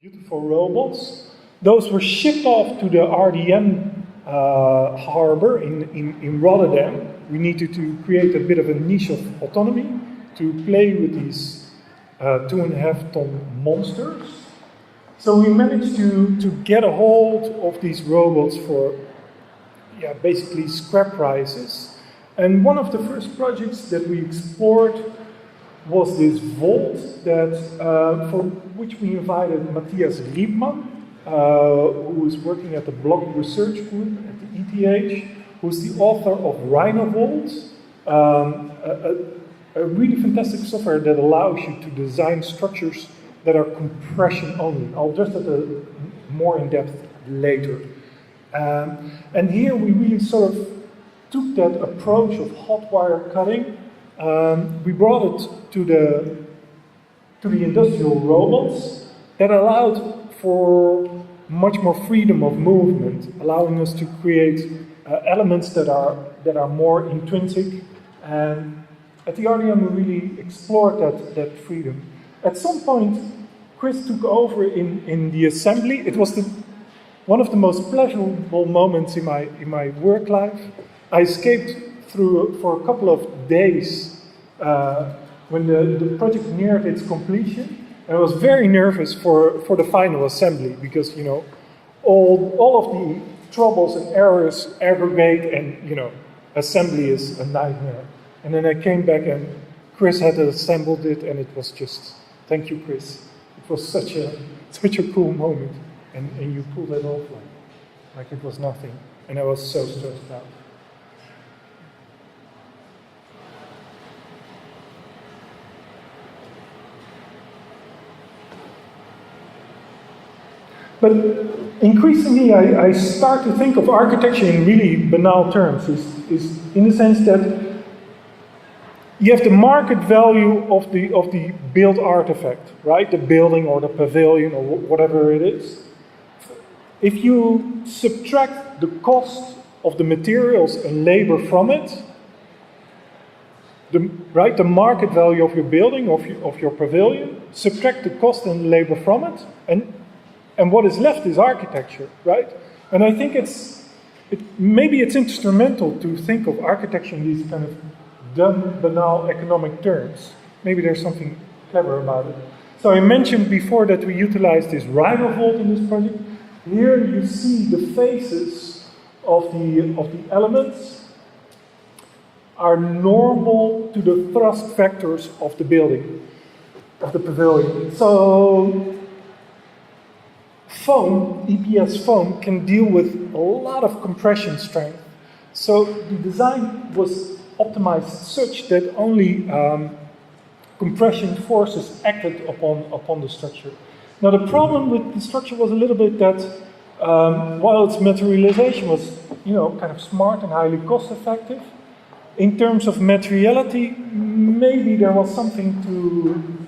beautiful robots. Those were shipped off to the RDM harbor in Rotterdam. We needed to create a bit of a niche of autonomy to play with these 2.5-ton monsters. So we managed to get a hold of these robots for basically scrap prices. And one of the first projects that we explored was this vault that, for which we invited Matthias Riebmann, who is working at the Block Research Group at the ETH, who's the author of Rhino Vault, a really fantastic software that allows you to design structures that are compression only. I'll address that more in depth later. And here we really sort of took that approach of hot wire cutting. We brought it to the industrial robots that allowed for much more freedom of movement, allowing us to create elements that are more intrinsic. And at the RDM, we really explored that freedom. At some point, Chris took over in the assembly. It was one of the most pleasurable moments in my work life. I escaped for a couple of days when the project neared its completion. And I was very nervous for the final assembly because, you know, all of the troubles and errors aggregate, and, you know, assembly is a nightmare. And then I came back and Chris had assembled it, and it was just, thank you, Chris. It was such a cool moment, and you pulled it off like it was nothing. And I was so stressed out. But increasingly, I start to think of architecture in really banal terms. Is in the sense that you have the market value of the built artifact, right? The building or the pavilion or whatever it is. If you subtract the cost of the materials and labor from it, the market value of your building, of your pavilion, subtract the cost and labor from it, and what is left is architecture, right? And I think maybe it's instrumental to think of architecture in these kind of dumb, banal economic terms. Maybe there's something clever about it. So I mentioned before that we utilized this Rhino Vault in this project. Here you see the faces of the elements are normal to the thrust vectors of the building, of the pavilion. So foam, EPS foam, can deal with a lot of compression strength. So the design was optimized such that only compression forces acted upon the structure. Now the problem with the structure was a little bit that while its materialization was, you know, kind of smart and highly cost effective, in terms of materiality, maybe there was something